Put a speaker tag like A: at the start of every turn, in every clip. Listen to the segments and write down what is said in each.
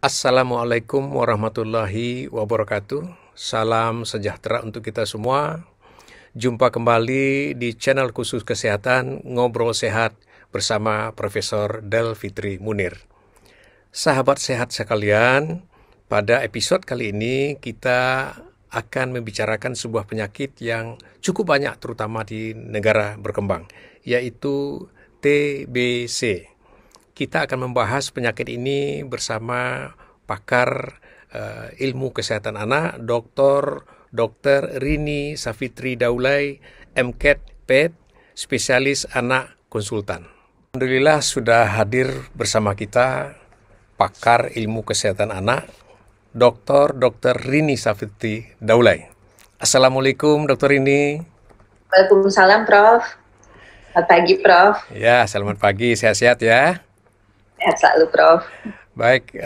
A: Assalamualaikum warahmatullahi wabarakatuh. Salam sejahtera untuk kita semua. Jumpa kembali di channel khusus kesehatan Ngobrol Sehat bersama Profesor Del Fitri Munir. Sahabat sehat sekalian, pada episode kali ini kita akan membicarakan sebuah penyakit yang cukup banyak terutama di negara berkembang, yaitu TBC. Kita akan membahas penyakit ini bersama pakar ilmu kesehatan anak, Dr. Rini Safitri Daulay, MCAT PED, spesialis anak konsultan. Alhamdulillah sudah hadir bersama kita pakar ilmu kesehatan anak, Dr. Rini Safitri Daulay. Assalamualaikum Dr. Rini.
B: Waalaikumsalam Prof. Selamat pagi Prof.
A: Ya, selamat pagi, sehat-sehat ya.
B: Sehat selalu Prof.
A: Baik,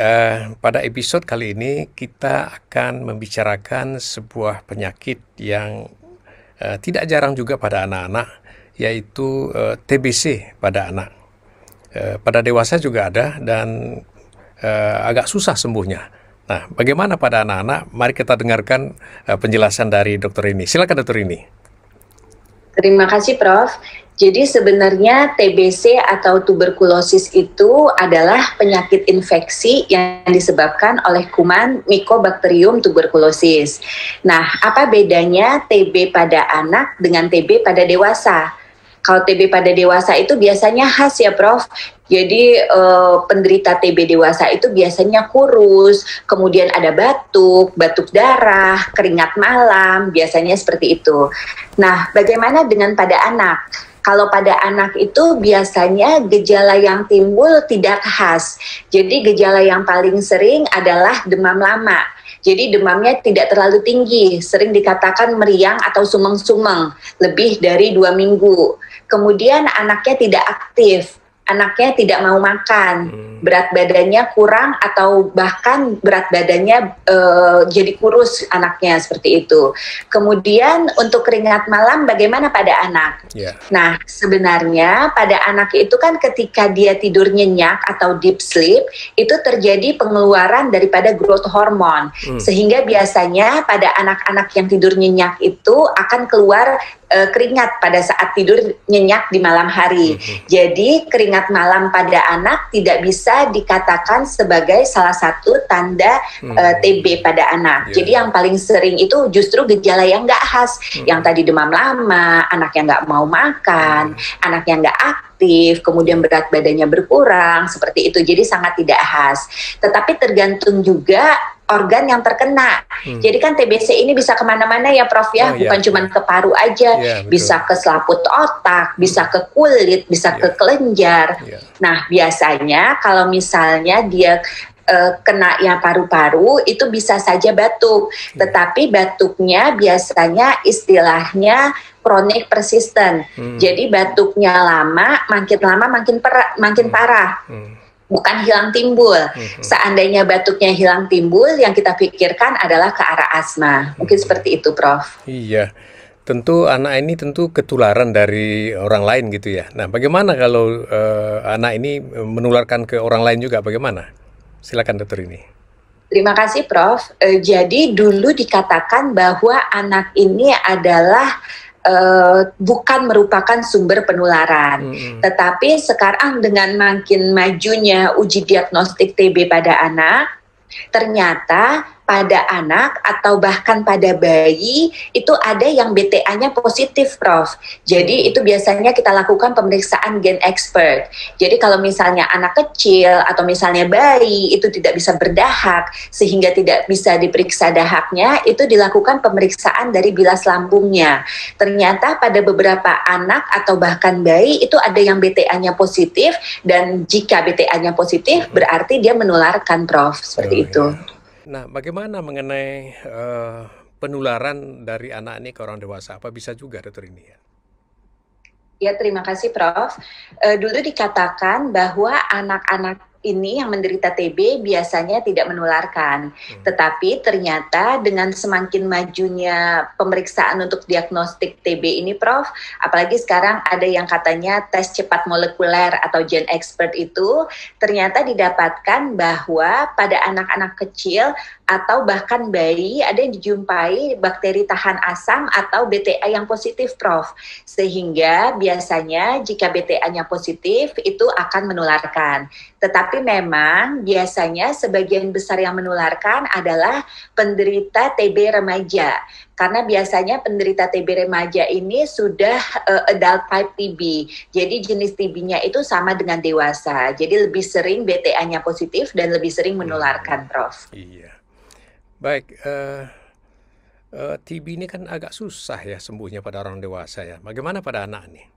A: pada episode kali ini kita akan membicarakan sebuah penyakit yang tidak jarang juga pada anak-anak, yaitu TBC pada anak. Pada dewasa juga ada dan agak susah sembuhnya. Nah, bagaimana pada anak-anak? Mari kita dengarkan penjelasan dari dokter ini. Silakan dokter ini.
B: Terima kasih Prof. Jadi sebenarnya TBC atau tuberkulosis itu adalah penyakit infeksi yang disebabkan oleh kuman Mycobacterium tuberculosis. Nah, apa bedanya TB pada anak dengan TB pada dewasa? Kalau TB pada dewasa itu biasanya khas ya Prof. Jadi penderita TB dewasa itu biasanya kurus, kemudian ada batuk darah, keringat malam, biasanya seperti itu. Nah, bagaimana dengan pada anak? Kalau pada anak itu biasanya gejala yang timbul tidak khas. Jadi gejala yang paling sering adalah demam lama. Jadi demamnya tidak terlalu tinggi, sering dikatakan meriang atau sumeng-sumeng, lebih dari 2 minggu. Kemudian anaknya tidak aktif, anaknya tidak mau makan, berat badannya kurang atau bahkan berat badannya jadi kurus anaknya seperti itu. Kemudian untuk keringat malam bagaimana pada anak?
A: Yeah.
B: Nah sebenarnya pada anak itu kan ketika dia tidur nyenyak atau deep sleep itu terjadi pengeluaran daripada growth hormone sehingga biasanya pada anak-anak yang tidur nyenyak itu akan keluar keringat pada saat tidur nyenyak di malam hari. Jadi keringat malam pada anak tidak bisa dikatakan sebagai salah satu tanda TB pada anak. Jadi yang paling sering itu justru gejala yang nggak khas, yang tadi demam lama, anak yang nggak mau makan, anak yang nggak aktif, kemudian berat badannya berkurang, seperti itu. Jadi sangat tidak khas. Tetapi tergantung juga organ yang terkena. Jadi kan TBC ini bisa kemana-mana ya Prof ya, bukan cuma ke paru aja, bisa ke selaput otak, bisa ke kulit, bisa ke kelenjar. Nah biasanya kalau misalnya dia kena yang paru-paru itu bisa saja batuk, tetapi batuknya biasanya istilahnya chronic persistent. Jadi batuknya lama makin parah. Bukan hilang timbul. Seandainya batuknya hilang timbul, yang kita pikirkan adalah ke arah asma. Mungkin seperti itu, Prof.
A: Iya, tentu anak ini tentu ketularan dari orang lain gitu ya. Nah, bagaimana kalau anak ini menularkan ke orang lain juga? Bagaimana? Silakan dokter ini.
B: Terima kasih, Prof. Jadi dulu dikatakan bahwa anak ini adalah bukan merupakan sumber penularan. Tetapi sekarang dengan makin majunya uji diagnostik TB pada anak, ternyata pada anak atau bahkan pada bayi itu ada yang BTA-nya positif, Prof. Jadi itu biasanya kita lakukan pemeriksaan gen expert. Jadi kalau misalnya anak kecil atau misalnya bayi itu tidak bisa berdahak sehingga tidak bisa diperiksa dahaknya, itu dilakukan pemeriksaan dari bilas lambungnya. Ternyata pada beberapa anak atau bahkan bayi itu ada yang BTA-nya positif, dan jika BTA-nya positif berarti dia menularkan, Prof. Seperti itu.
A: Nah, bagaimana mengenai penularan dari anak ini ke orang dewasa? Apa bisa juga dokter ini ya?
B: Ya, terima kasih Prof. Dulu dikatakan bahwa anak-anak ini yang menderita TB biasanya tidak menularkan. Tetapi ternyata dengan semakin majunya pemeriksaan untuk diagnostik TB ini, Prof, apalagi sekarang ada yang katanya tes cepat molekuler atau Gen Expert itu, ternyata didapatkan bahwa pada anak-anak kecil atau bahkan bayi ada yang dijumpai bakteri tahan asam atau BTA yang positif, Prof. Sehingga biasanya jika BTA-nya positif itu akan menularkan. Tetapi memang biasanya sebagian besar yang menularkan adalah penderita TB remaja. Karena biasanya penderita TB remaja ini sudah adult type TB. Jadi jenis TB-nya itu sama dengan dewasa. Jadi lebih sering BTA-nya positif dan lebih sering menularkan, Prof.
A: Iya. Baik, TB ini kan agak susah ya sembuhnya pada orang dewasa ya. Bagaimana pada anak nih?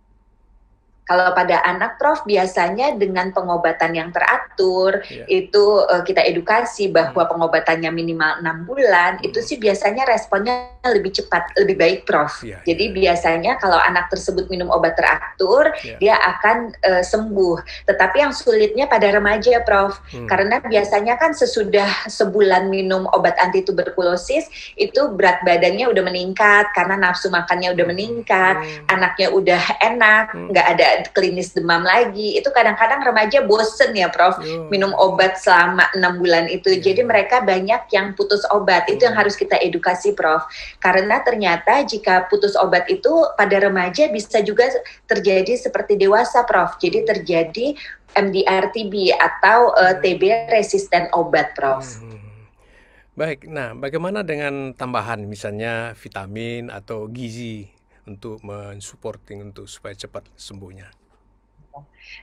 B: Kalau pada anak, Prof, biasanya dengan pengobatan yang teratur, itu kita edukasi bahwa pengobatannya minimal 6 bulan, itu sih biasanya responnya lebih cepat, lebih baik, Prof. Jadi biasanya kalau anak tersebut minum obat teratur, dia akan sembuh. Tetapi yang sulitnya pada remaja, Prof, karena biasanya kan sesudah sebulan minum obat anti tuberkulosis, itu berat badannya udah meningkat, karena nafsu makannya udah meningkat, anaknya udah enak, nggak ada klinis demam lagi. Itu kadang-kadang remaja bosen ya, Prof, minum obat selama 6 bulan itu. Jadi mereka banyak yang putus obat. Itu yang harus kita edukasi, Prof. Karena ternyata jika putus obat itu pada remaja bisa juga terjadi seperti dewasa, Prof. Jadi terjadi MDR-TB atau TB resisten obat, Prof.
A: Baik, nah bagaimana dengan tambahan misalnya vitamin atau gizi untuk mensupporting untuk supaya cepat sembuhnya?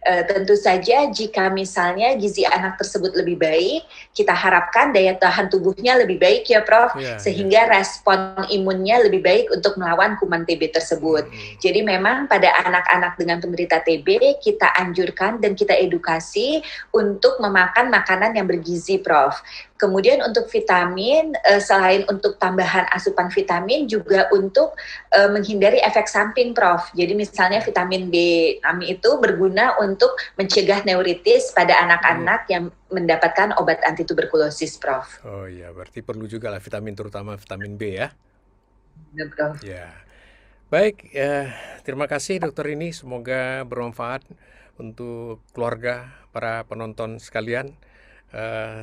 B: Tentu saja jika misalnya gizi anak tersebut lebih baik, kita harapkan daya tahan tubuhnya lebih baik ya, Prof, sehingga respon imunnya lebih baik untuk melawan kuman TB tersebut. Jadi memang pada anak-anak dengan penderita TB kita anjurkan dan kita edukasi untuk memakan makanan yang bergizi, Prof. Kemudian untuk vitamin, selain untuk tambahan asupan vitamin, juga untuk menghindari efek samping, Prof. Jadi misalnya vitamin B6 itu berguna untuk mencegah neuritis pada anak-anak yang mendapatkan obat anti tuberkulosis, Prof.
A: Oh iya, berarti perlu juga lah vitamin, terutama vitamin B ya?
B: Ya, Prof.
A: Ya. Baik, terima kasih dokter ini, semoga bermanfaat untuk keluarga, para penonton sekalian.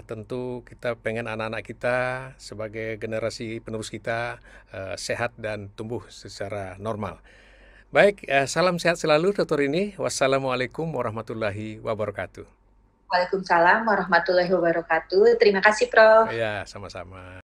A: Tentu kita pengen anak-anak kita sebagai generasi penerus kita sehat dan tumbuh secara normal. Baik, salam sehat selalu dokter ini. Wassalamualaikum warahmatullahi wabarakatuh.
B: Waalaikumsalam warahmatullahi wabarakatuh. Terima kasih, Prof.
A: Ya, sama-sama.